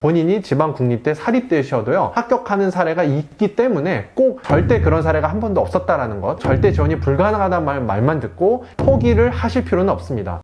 본인이 지방국립대 사립대시어도요 합격하는 사례가 있기 때문에 꼭 절대 그런 사례가 한 번도 없었다라는 것, 절대 지원이 불가능하다는 말만 듣고 포기를 하실 필요는 없습니다.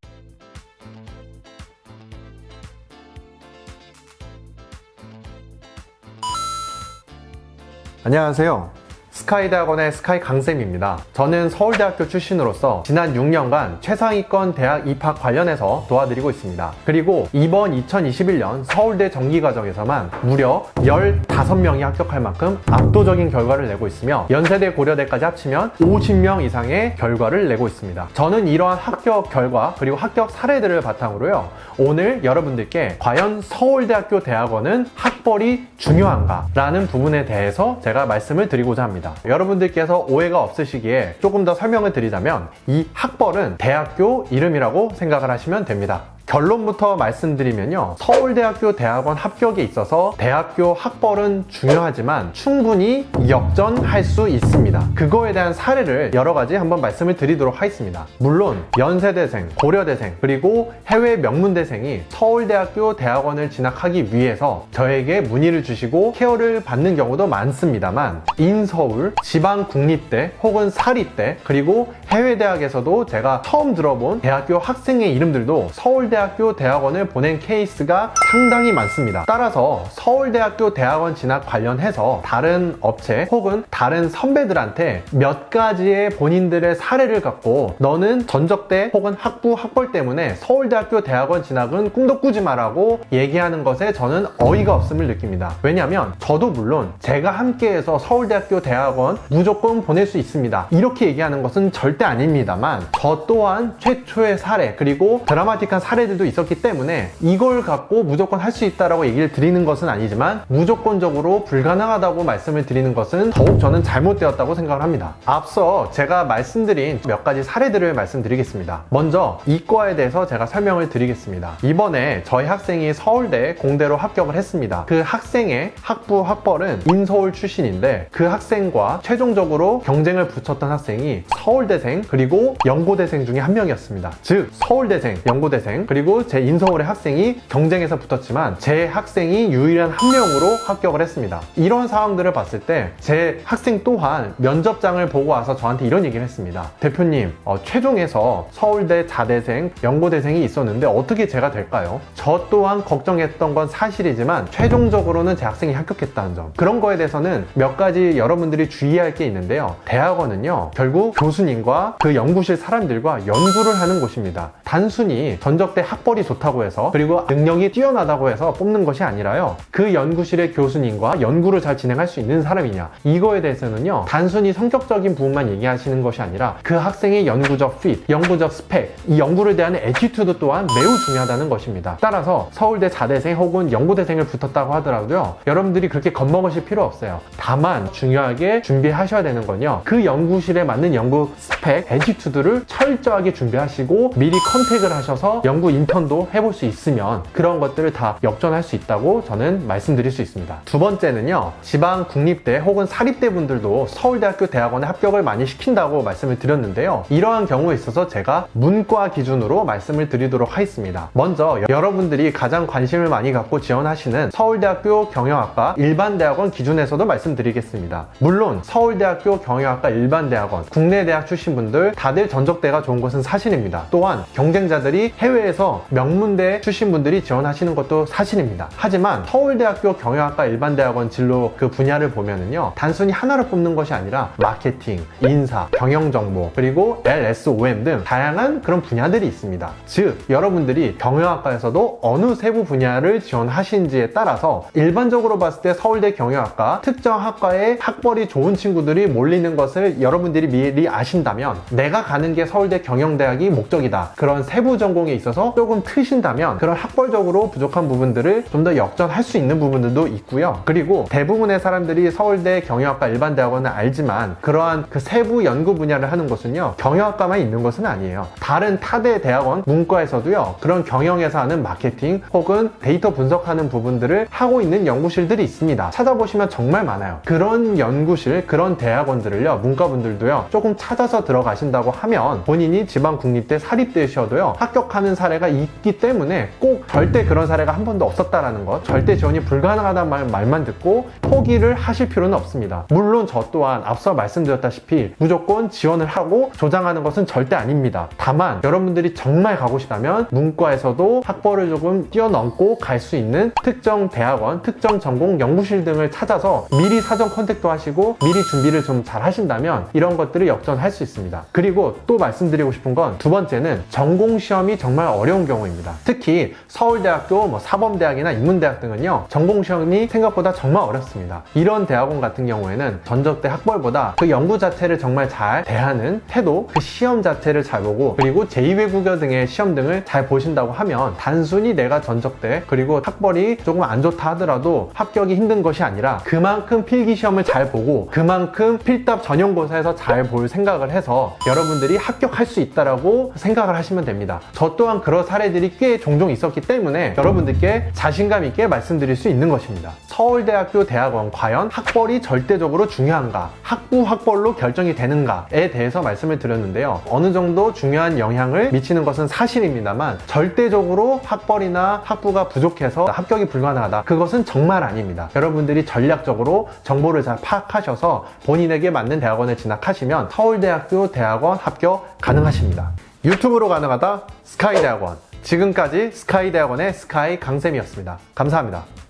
안녕하세요. 스카이대학원의 스카이 강쌤입니다. 저는 서울대학교 출신으로서 지난 6년간 최상위권 대학 입학 관련해서 도와드리고 있습니다. 그리고 이번 2021년 서울대 정기과정에서만 무려 15명이 합격할 만큼 압도적인 결과를 내고 있으며 연세대 고려대까지 합치면 50명 이상의 결과를 내고 있습니다. 저는 이러한 합격 결과 그리고 합격 사례들을 바탕으로요 오늘 여러분들께 과연 서울대학교 대학원은 학벌이 중요한가? 라는 부분에 대해서 제가 말씀을 드리고자 합니다. 여러분들께서 오해가 없으시기에 조금 더 설명을 드리자면 이 학벌은 대학교 이름이라고 생각을 하시면 됩니다. 결론부터 말씀드리면요 서울대학교 대학원 합격에 있어서 대학교 학벌은 중요하지만 충분히 역전할 수 있습니다. 그거에 대한 사례를 여러 가지 한번 말씀을 드리도록 하겠습니다. 물론 연세대생, 고려대생, 그리고 해외 명문대생이 서울대학교 대학원을 진학하기 위해서 저에게 문의를 주시고 케어를 받는 경우도 많습니다만 인서울, 지방국립대 혹은 사립대 그리고 해외대학에서도 제가 처음 들어본 대학교 학생의 이름들도 서울대학교 대학원을 보낸 케이스가 상당히 많습니다. 따라서 서울대학교 대학원 진학 관련해서 다른 업체 혹은 다른 선배들한테 몇 가지의 본인들의 사례를 갖고 너는 전적대 혹은 학부 학벌 때문에 서울대학교 대학원 진학은 꿈도 꾸지 마라고 얘기하는 것에 저는 어이가 없음을 느낍니다. 왜냐하면 저도 물론 제가 함께해서 서울대학교 대학원 무조건 보낼 수 있습니다 이렇게 얘기하는 것은 절대 아닙니다만 저 또한 최초의 사례 그리고 드라마틱한 사례들도 있었기 때문에 이걸 갖고 무조건 할 수 있다라고 얘기를 드리는 것은 아니지만 무조건적으로 불가능하다고 말씀을 드리는 것은 더욱 저는 잘못되었다고 생각을 합니다. 앞서 제가 말씀드린 몇 가지 사례들을 말씀드리겠습니다. 먼저 이과에 대해서 제가 설명을 드리겠습니다. 이번에 저희 학생이 서울대 공대로 합격을 했습니다. 그 학생의 학부 학벌은 인서울 출신인데 그 학생과 최종적으로 경쟁을 붙였던 학생이 서울대생 그리고 연고대생 중에 한 명이었습니다. 즉 서울대생, 연고대생 그리고 제 인서울의 학생이 경쟁에서 붙었지만 제 학생이 유일한 한 명으로 합격을 했습니다. 이런 상황들을 봤을 때 제 학생 또한 면접장을 보고 와서 저한테 이런 얘기를 했습니다. 대표님, 최종에서 서울대 자대생, 연고대생이 있었는데 어떻게 제가 될까요? 저 또한 걱정했던 건 사실이지만 최종적으로는 제 학생이 합격했다는 점, 그런 거에 대해서는 몇 가지 여러분들이 주의할 게 있는데요. 대학원은요 결국 교수님과 그 연구실 사람들과 연구를 하는 곳입니다. 단순히 전적대 학벌이 좋다고 해서 그리고 능력이 뛰어나다고 해서 뽑는 것이 아니라요 그 연구실의 교수님과 연구를 잘 진행할 수 있는 사람이냐, 이거에 대해서는요 단순히 성격적인 부분만 얘기하시는 것이 아니라 그 학생의 연구적 핏, 연구적 스펙, 이 연구를 대하는 애티튜드 또한 매우 중요하다는 것입니다. 따라서 서울대 자대생 혹은 연고대생을 붙었다고 하더라도요 여러분들이 그렇게 겁먹으실 필요 없어요. 다만 중요하게 준비하셔야 되는 건요 그 연구실에 맞는 연구 스펙, 애티튜드를 철저하게 준비하시고 미리 컨택을 하셔서 연구 인턴도 해볼 수 있으면 그런 것들을 다 역전할 수 있다고 저는 말씀드릴 수 있습니다. 두 번째는요 지방 국립대 혹은 사립대 분들도 서울대학교 대학원에 합격을 많이 시킨다고 말씀을 드렸는데요 이러한 경우에 있어서 제가 문과 기준으로 말씀을 드리도록 하겠습니다. 먼저 여러분들이 가장 관심을 많이 갖고 지원하시는 서울대학교 경영학과 일반대학원 기준에서도 말씀드리겠습니다. 물론 서울대학교 경영학과 일반대학원 국내 대학 출신 분들 다들 전적대가 좋은 것은 사실입니다. 또한 경쟁자들이 해외에서 명문대 출신 분들이 지원하시는 것도 사실입니다. 하지만 서울대학교 경영학과 일반대학원 진로 그 분야를 보면은요 단순히 하나를 뽑는 것이 아니라 마케팅, 인사, 경영정보 그리고 LSOM 등 다양한 그런 분야들이 있습니다. 즉 여러분들이 경영학과에서도 어느 세부 분야를 지원하시는지에 따라서 일반적으로 봤을 때 서울대 경영학과 특정 학과에 학벌이 좋은 친구들이 몰리는 것을 여러분들이 미리 아신다면 내가 가는 게 서울대 경영대학이 목적이다, 그런 세부 전공에 있어서 조금 트신다면 그런 학벌적으로 부족한 부분들을 좀 더 역전할 수 있는 부분들도 있고요. 그리고 대부분의 사람들이 서울대 경영학과 일반대학원을 알지만 그러한 그 세부 연구 분야를 하는 곳은요 경영학과만 있는 것은 아니에요. 다른 타대 대학원 문과에서도요 그런 경영에서 하는 마케팅 혹은 데이터 분석하는 부분들을 하고 있는 연구실들이 있습니다. 찾아보시면 정말 많아요. 그런 연구실, 그런 대학원들을요 문과분들도요 조금 찾아서 들어가신다고 하면 본인이 지방국립대 사립대시어도요 합격하는 사례가 사례가 있기 때문에 꼭 절대 그런 사례가 한 번도 없었다라는 것, 절대 지원이 불가능하다는 말만 듣고 포기를 하실 필요는 없습니다. 물론 저 또한 앞서 말씀드렸다시피 무조건 지원을 하고 조장하는 것은 절대 아닙니다. 다만 여러분들이 정말 가고 싶다면 문과에서도 학벌을 조금 뛰어넘고 갈 수 있는 특정 대학원, 특정 전공 연구실 등을 찾아서 미리 사전 컨택도 하시고 미리 준비를 좀 잘 하신다면 이런 것들을 역전할 수 있습니다. 그리고 또 말씀드리고 싶은 건 두 번째는 전공 시험이 정말 어려운 경우입니다. 특히 서울대학교, 사범대학이나 인문대학 등은요, 전공 시험이 생각보다 정말 어렵습니다. 이런 대학원 같은 경우에는 전적대 학벌보다 그 연구 자체를 정말 잘 대하는 태도, 그 시험 자체를 잘 보고 그리고 제2외국어 등의 시험 등을 잘 보신다고 하면 단순히 내가 전적대 그리고 학벌이 조금 안 좋다 하더라도 합격이 힘든 것이 아니라 그만큼 필기 시험을 잘 보고 그만큼 필답 전용고사에서 잘 볼 생각을 해서 여러분들이 합격할 수 있다라고 생각을 하시면 됩니다. 저 또한 그런 사례들이 꽤 종종 있었기 때문에 여러분들께 자신감 있게 말씀드릴 수 있는 것입니다. 서울대학교 대학원 과연 학벌이 절대적으로 중요한가? 학벌로 결정이 되는가에 대해서 말씀을 드렸는데요. 어느 정도 중요한 영향을 미치는 것은 사실입니다만 절대적으로 학벌이나 학부가 부족해서 합격이 불가능하다. 그것은 정말 아닙니다. 여러분들이 전략적으로 정보를 잘 파악하셔서 본인에게 맞는 대학원에 진학하시면 서울대학교 대학원 합격 가능하십니다. 유튜브로 가능하다 스카이대학원. 지금까지 스카이대학원의 스카이 강쌤이었습니다. 감사합니다.